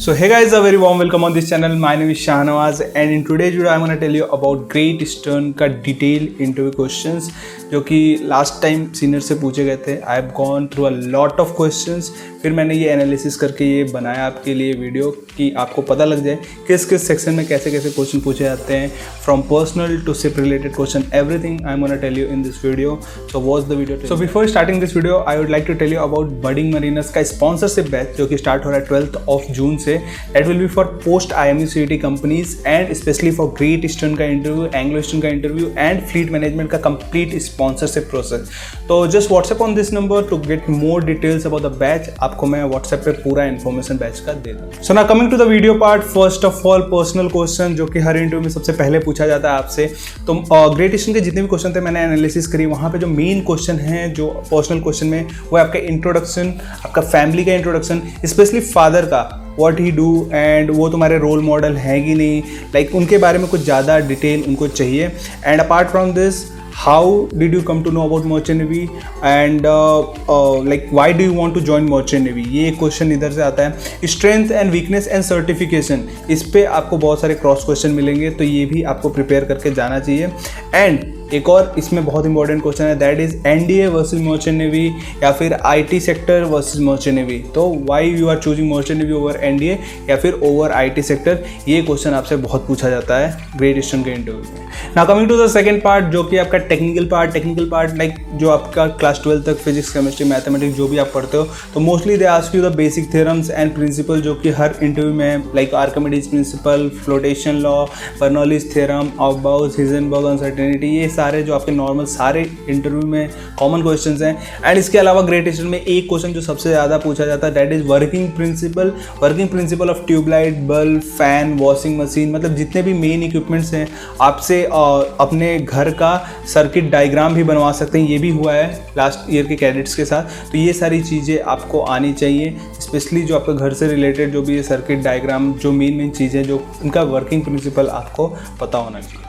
So hey guys, a very warm welcome on this channel. My name is Shahnawaz and in today's video I'm going to tell you about Great Eastern का detail interview questions जो कि last time senior से पूछे गए थे. I have gone through a lot of questions. फिर मैंने ये एनालिसिस करके ये बनाया आपके लिए वीडियो कि आपको पता लग जाए किस किस सेक्शन में कैसे कैसे क्वेश्चन पूछे जाते हैं. From personal to ship related question, everything I am gonna tell you in this video. So watch the video. So before starting this video I would like to tell you about Budding Mariners का sponsorship batch जो कि start हो रहा है 12 जून से. That will be for post IMU CET companies and specially for Great Eastern का interview, Anglo Eastern का इंटरव्यू एंड फ्लीट मैनेजमेंट का कंप्लीट स्पॉन्सरशिप प्रोसेस. तो just WhatsApp on this number to get more details about the batch. आपको मैं WhatsApp पे पूरा information batch का दे दूँ. So now coming to the video part. First of all personal question जो कि हर इंटरव्यू में सबसे पहले पूछा जाता है आपसे. तो ग्रेट ईस्टर्न के जितने भी क्वेश्चन थे मैंने एनालिसिस करी. वहाँ पे जो मेन क्वेश्चन है जो पर्सनल क्वेश्चन में वो है आपका इंट्रोडक्शन, आपका फैमिली का इंट्रोडक्शन, स्पेशली फादर का व्हाट ही डू एंड वो तुम्हारे रोल मॉडल हैं कि नहीं, लाइक उनके बारे में कुछ ज़्यादा डिटेल उनको चाहिए. And apart from this, how did you come to know about merchant navy and like why do you want to join merchant navy. ये क्वेश्चन इधर से आता है. Strength and weakness and certification, इस पे आपको बहुत सारे क्रॉस क्वेश्चन मिलेंगे तो ये भी आपको प्रिपेयर करके जाना चाहिए. एंड एक और इसमें बहुत इंपॉर्टेंट क्वेश्चन है, that is NDA versus merchant navy या फिर IT sector versus merchant navy. तो why you are choosing merchant navy over NDA या फिर ओवर IT सेक्टर, ये क्वेश्चन आपसे बहुत पूछा जाता है ग्रेट ईस्टर्न के इंटरव्यू में. Now coming to the second part जो कि आपका टेक्निकल पार्ट लाइक जो आपका क्लास 12 तक फिजिक्स, केमिस्ट्री, मैथमेटिक्स जो भी आप पढ़ते हो तो mostly they ask you the basic theorems and principle जो कि हर इंटरव्यू में like Archimedes principle, flotation law, Bernoulli's theorem, ऑफबाउस, हिजेनबर्ग अनसर्टेनिटी, ये सारे जो आपके नॉर्मल सारे इंटरव्यू में कॉमन क्वेश्चंस हैं. एंड इसके अलावा ग्रेट ईस्टर्न में एक क्वेश्चन जो सबसे ज़्यादा पूछा जाता है that is working principle of tubelight, bulb, fan, washing machine. मतलब जितने भी मेन इक्विपमेंट्स हैं आपसे अपने घर का सर्किट डायग्राम भी बनवा सकते हैं. ये भी हुआ है लास्ट ईयर के कैडेट्स के साथ. तो ये सारी चीज़ें आपको आनी चाहिए, स्पेशली जो आपके घर से रिलेटेड जो भी ये सर्किट डायग्राम जो मेन चीज़ें जो उनका वर्किंग प्रिंसिपल आपको पता होना चाहिए.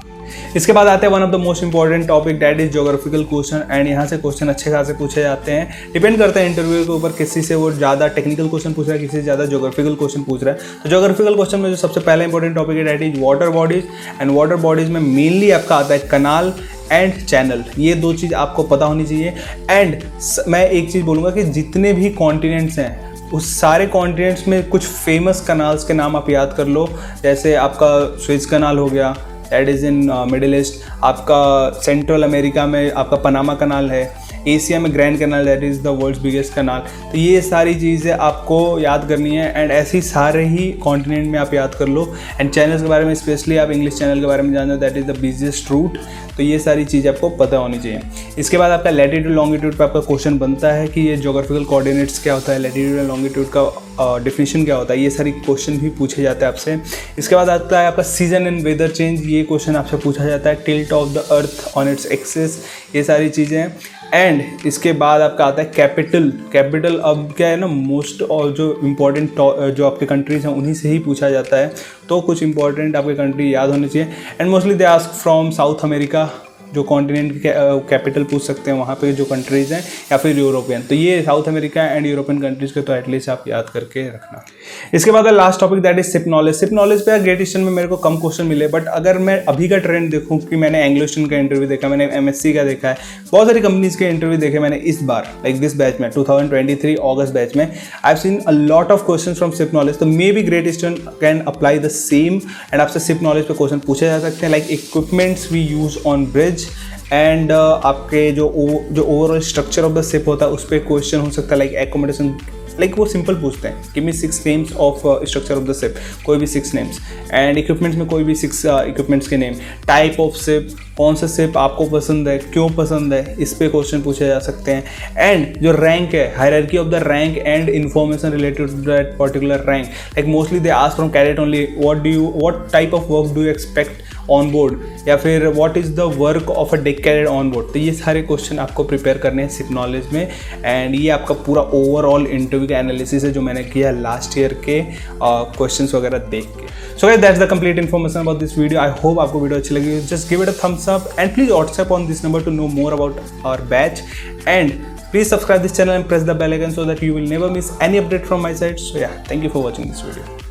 इसके बाद आते हैं one of the most important topic that is geographical question. And यहाँ से क्वेश्चन अच्छे खासे पूछे जाते हैं. डिपेंड करता है इंटरव्यू के ऊपर, किसी से वो ज़्यादा टेक्निकल क्वेश्चन पूछ रहा है, किसी से ज़्यादा ज्योग्राफिकल क्वेश्चन पूछ रहा है. तो ज्योग्राफिकल क्वेश्चन में जो सबसे पहला इंपॉर्टेंट टॉपिक है that is water bodies. And water bodies में मेनली आपका आता है कनाल एंड चैनल. ये दो चीज़ आपको पता होनी चाहिए. एंड मैं एक चीज़ बोलूँगा कि जितने भी कॉन्टिनेंट्स हैं उस सारे कॉन्टिनेंट्स में कुछ फेमस कनाल्स के नाम आप याद कर लो. जैसे आपका स्विस कनाल हो गया, that is in middle east. आपका सेंट्रल अमेरिका में आपका पनामा कनाल है. एशिया में grand canal that is the world's biggest canal. तो ये सारी चीज़ें आपको याद करनी है. एंड ऐसी सारे ही कॉन्टिनेंट में आप याद कर लो. एंड चैनल्स के बारे में स्पेशली आप इंग्लिश चैनल के बारे में जानते हो that is the busiest route. तो ये सारी चीज़ें आपको पता होनी चाहिए. इसके बाद आपका लैटिट्यूड लॉन्गिट्यूड पे आपका क्वेश्चन बनता है कि ये ज्योग्राफिकल कोऑर्डिनेट्स क्या होता है, लैटिट्यूड एंड लॉन्गिट्यूड का डेफिनेशन क्या होता है. ये सारी क्वेश्चन भी पूछे जाते हैं आपसे. इसके बाद आता है आपका सीजन एंड वेदर चेंज. ये क्वेश्चन आपसे पूछा जाता है. Tilt of the earth on its axis, ये सारी चीज़ें. एंड इसके बाद आपका आता है कैपिटल अब क्या है ना, मोस्ट और जो इम्पोर्टेंट जो आपके कंट्रीज़ हैं उन्हीं से ही पूछा जाता है. तो कुछ इंपॉर्टेंट आपके कंट्री याद होने चाहिए. And mostly they ask from south America, जो कॉन्टिनेंट के कैपिटल पूछ सकते हैं वहाँ पे जो कंट्रीज़ हैं, या फिर यूरोपियन. तो ये South America and European countries के तो एटलीस्ट आप याद करके रखना. इसके बाद last topic that is ship knowledge पे ग्रेट ईस्टर्न में मेरे को कम क्वेश्चन मिले. बट अगर मैं अभी का ट्रेंड देखूँ कि मैंने एंग्लो ईस्टर्न का इंटरव्यू देखा, मैंने MSc का देखा है, बहुत सारी कंपनीज़ के इंटरव्यू देखे मैंने इस बार, लाइक दिस बैच में 2023 अगस्त बैच में I have seen a lot of question from ship knowledge. तो maybe Great Eastern can apply the same. And आपसे सिप नॉलेज पे क्वेश्चन पूछे जा सकते हैं like equipments we use on bridge. And आपके जो overall structure of the ship होता है उस पर क्वेश्चन हो सकता है लाइक एकोमोडेशन, लाइक वो सिंपल पूछते हैं give me 6 names of structure of the ship, कोई भी 6 नेम्स. एंड इक्विपमेंट्स में कोई भी 6 इक्विपमेंट्स के नेम. टाइप ऑफ शिप, कौन सा शिप आपको पसंद है, क्यों पसंद है, इस पे क्वेश्चन पूछे जा सकते हैं. एंड जो रैंक है, hierarchy of the rank and information related to that particular rank, like mostly they ask from cadet only what type of work do you expect on board, या फिर what is the work of a deck cadet on board. तो ये सारे question आपको prepare करने हैं SIP knowledge में. And ये आपका पूरा ओवरऑल इंटरव्यू का एनालिसिस है जो मैंने किया लास्ट ईयर के क्वेश्चंस वगैरह देख के. So guys that's the complete information about this video. I hope आपको वीडियो अच्छी लगी. Just give it a thumbs up and please WhatsApp on this number to know more about our batch. And please subscribe this channel and press the bell icon so that you will never miss any update from my side. So yeah, thank you for watching this video.